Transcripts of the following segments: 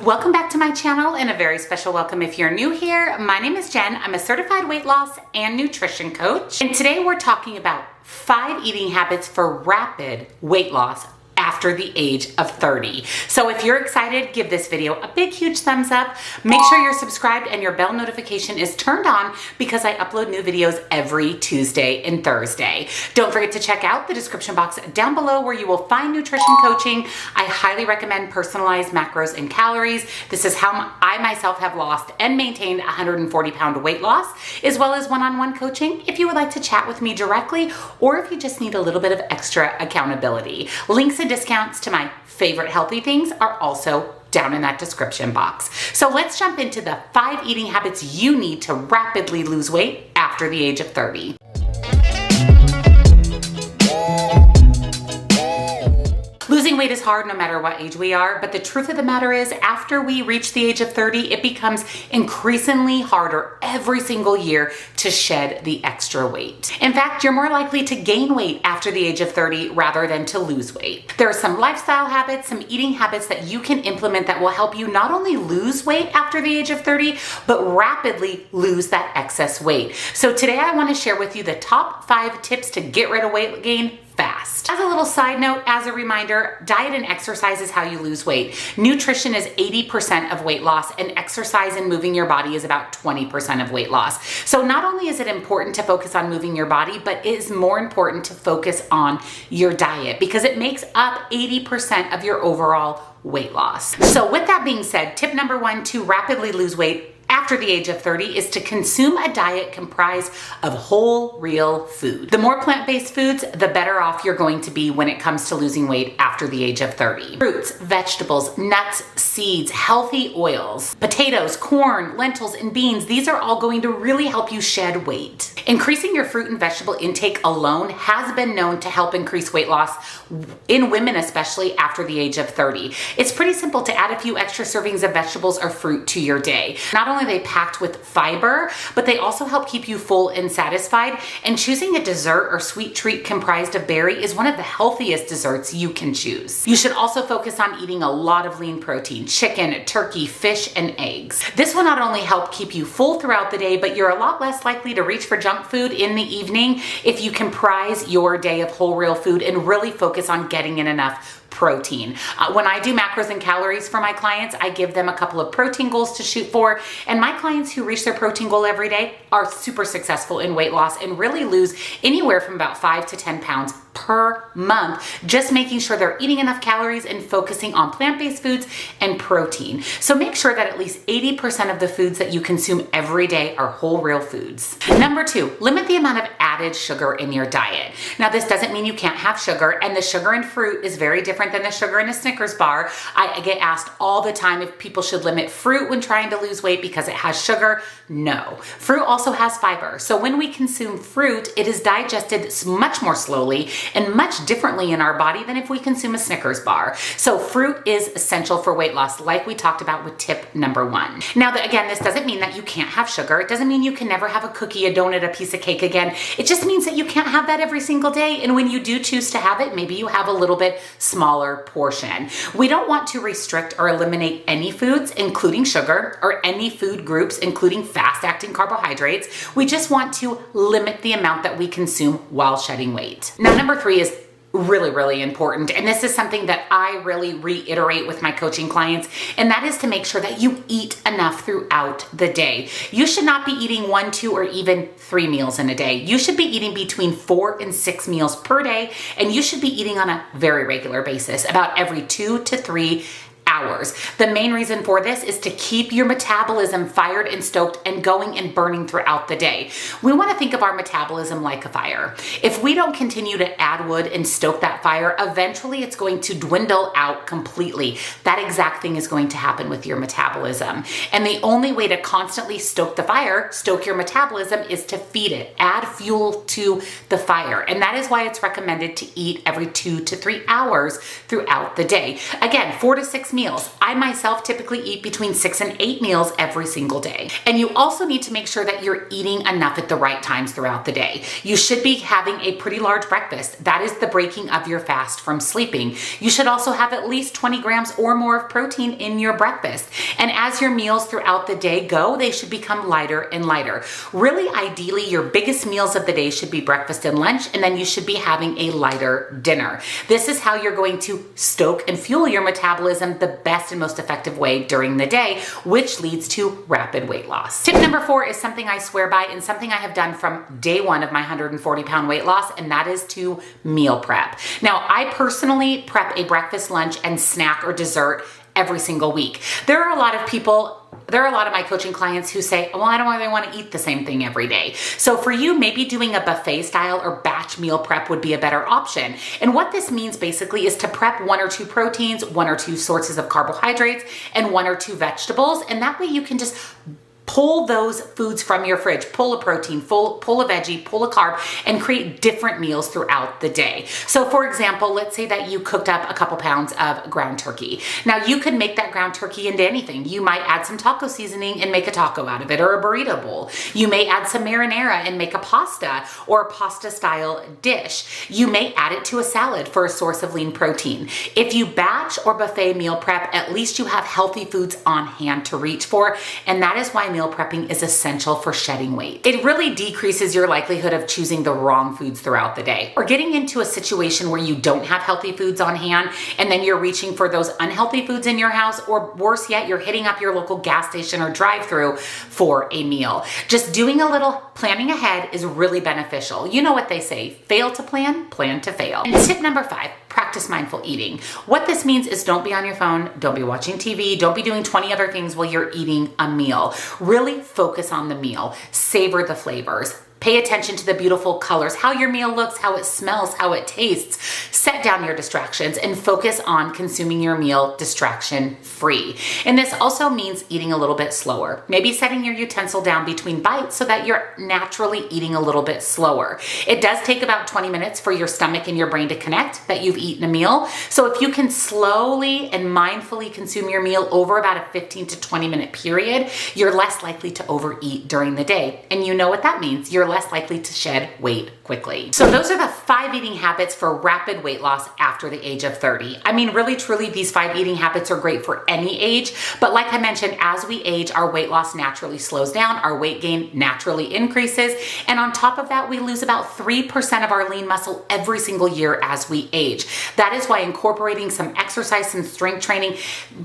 Welcome back to my channel and a very special welcome if you're new here. My name is Jen. I'm a certified weight loss and nutrition coach. And today we're talking about 5 eating habits for rapid weight loss after the age of 30. So if you're excited, give this video a big, huge thumbs up. Make sure you're subscribed and your bell notification is turned on because I upload new videos every Tuesday and Thursday. Don't forget to check out the description box down below where you will find nutrition coaching. I highly recommend personalized macros and calories. This is how I myself have lost and maintained 140-pound weight loss, as well as one-on-one coaching if you would like to chat with me directly or if you just need a little bit of extra accountability. Links and discounts to my favorite healthy things are also down in that description box. So let's jump into the 5 eating habits you need to rapidly lose weight after the age of 30. Losing weight is hard no matter what age we are, but the truth of the matter is after we reach the age of 30, it becomes increasingly harder every single year to shed the extra weight. In fact, you're more likely to gain weight after the age of 30 rather than to lose weight. There are some lifestyle habits, some eating habits that you can implement that will help you not only lose weight after the age of 30, but rapidly lose that excess weight. So today I want to share with you the top 5 tips to get rid of weight gain fast. As a little side note, as a reminder, diet and exercise is how you lose weight. Nutrition is 80% of weight loss, and exercise and moving your body is about 20% of weight loss. So not only is it important to focus on moving your body, but it is more important to focus on your diet because it makes up 80% of your overall weight loss. So with that being said, tip number 1 to rapidly lose weight after the age of 30 is to consume a diet comprised of whole, real food. The more plant-based foods, the better off you're going to be when it comes to losing weight after the age of 30. Fruits, vegetables, nuts, seeds, healthy oils, potatoes, corn, lentils, and beans, these are all going to really help you shed weight. Increasing your fruit and vegetable intake alone has been known to help increase weight loss in women, especially after the age of 30. It's pretty simple to add a few extra servings of vegetables or fruit to your day. Not only are they packed with fiber, but they also help keep you full and satisfied. And choosing a dessert or sweet treat comprised of berry is one of the healthiest desserts you can choose. You should also focus on eating a lot of lean protein, chicken, turkey, fish, and eggs. This will not only help keep you full throughout the day, but you're a lot less likely to reach for junk food in the evening if you comprise your day of whole real food and really focus on getting in enough protein. When I do macros and calories for my clients, I give them a couple of protein goals to shoot for, and my clients who reach their protein goal every day are super successful in weight loss and really lose anywhere from about 5 to 10 pounds per month, just making sure they're eating enough calories and focusing on plant-based foods and protein. So make sure that at least 80% of the foods that you consume every day are whole real foods. Number 2, limit the amount of added sugar in your diet. Now this doesn't mean you can't have sugar, and the sugar in fruit is very different than the sugar in a Snickers bar. I get asked all the time if people should limit fruit when trying to lose weight because it has sugar. No. Fruit also has fiber. So when we consume fruit, it is digested much more slowly and much differently in our body than if we consume a Snickers bar. So fruit is essential for weight loss, like we talked about with tip number 1. Now, again, this doesn't mean that you can't have sugar. It doesn't mean you can never have a cookie, a donut, a piece of cake again. It just means that you can't have that every single day. And when you do choose to have it, maybe you have a little bit smaller portion. We don't want to restrict or eliminate any foods, including sugar, or any food groups, including fast-acting carbohydrates. We just want to limit the amount that we consume while shedding weight. Now, number 3 is really, really important. And this is something that I really reiterate with my coaching clients, and that is to make sure that you eat enough throughout the day. You should not be eating 1, 2, or even 3 meals in a day. You should be eating between 4 and 6 meals per day, and you should be eating on a very regular basis, about every 2 to 3 hours. The main reason for this is to keep your metabolism fired and stoked and going and burning throughout the day. We want to think of our metabolism like a fire. If we don't continue to add wood and stoke that fire, eventually it's going to dwindle out completely. That exact thing is going to happen with your metabolism. And the only way to constantly stoke the fire, stoke your metabolism, is to feed it, add fuel to the fire. And that is why it's recommended to eat every 2 to 3 hours throughout the day. Again, 4 to 6 meals meals. I myself typically eat between 6 and 8 meals every single day. And you also need to make sure that you're eating enough at the right times throughout the day. You should be having a pretty large breakfast. That is the breaking of your fast from sleeping. You should also have at least 20 grams or more of protein in your breakfast. And as your meals throughout the day go, they should become lighter and lighter. Really, ideally, your biggest meals of the day should be breakfast and lunch, and then you should be having a lighter dinner. This is how you're going to stoke and fuel your metabolism the best and most effective way during the day, which leads to rapid weight loss. Tip number 4 is something I swear by and something I have done from day one of my 140-pound weight loss, and that is to meal prep. Now, I personally prep a breakfast, lunch, and snack or dessert every single week. There are a lot of my coaching clients who say, well, I don't really want to eat the same thing every day. So for you, maybe doing a buffet style or batch meal prep would be a better option. And what this means basically is to prep 1 or 2 proteins, 1 or 2 sources of carbohydrates, and 1 or 2 vegetables. And that way you can just pull those foods from your fridge, pull a protein, pull a veggie, pull a carb, and create different meals throughout the day. So for example, let's say that you cooked up a couple pounds of ground turkey. Now you could make that ground turkey into anything. You might add some taco seasoning and make a taco out of it, or a burrito bowl. You may add some marinara and make a pasta or a pasta style dish. You may add it to a salad for a source of lean protein. If you batch or buffet meal prep, at least you have healthy foods on hand to reach for, and that is why meal prepping is essential for shedding weight. It really decreases your likelihood of choosing the wrong foods throughout the day, or getting into a situation where you don't have healthy foods on hand and then you're reaching for those unhealthy foods in your house, or worse yet, you're hitting up your local gas station or drive-through for a meal. Just doing a little planning ahead is really beneficial. You know what they say, fail to plan, plan to fail. And tip number 5, practice mindful eating. What this means is don't be on your phone, don't be watching TV, don't be doing 20 other things while you're eating a meal. Really focus on the meal, savor the flavors. Pay attention to the beautiful colors, how your meal looks, how it smells, how it tastes. Set down your distractions and focus on consuming your meal distraction free. And this also means eating a little bit slower. Maybe setting your utensil down between bites so that you're naturally eating a little bit slower. It does take about 20 minutes for your stomach and your brain to connect that you've eaten a meal. So if you can slowly and mindfully consume your meal over about a 15 to 20 minute period, you're less likely to overeat during the day. And you know what that means. You're less likely to shed weight quickly. So those are the 5 eating habits for rapid weight loss after the age of 30. I mean, really, truly, these 5 eating habits are great for any age, but like I mentioned, as we age, our weight loss naturally slows down, our weight gain naturally increases, and on top of that, we lose about 3% of our lean muscle every single year as we age. That is why incorporating some exercise and strength training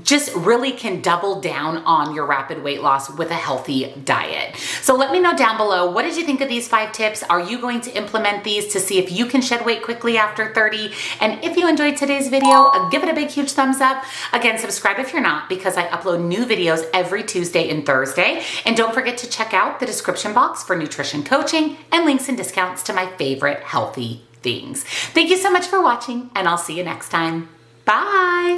just really can double down on your rapid weight loss with a healthy diet. So let me know down below, what did you think of these 5 tips? Are you going to implement these to see if you can shed weight quickly after 30? And if you enjoyed today's video, give it a big, huge thumbs up. Again, subscribe if you're not, because I upload new videos every Tuesday and Thursday. And don't forget to check out the description box for nutrition coaching and links and discounts to my favorite healthy things. Thank you so much for watching, and I'll see you next time. Bye.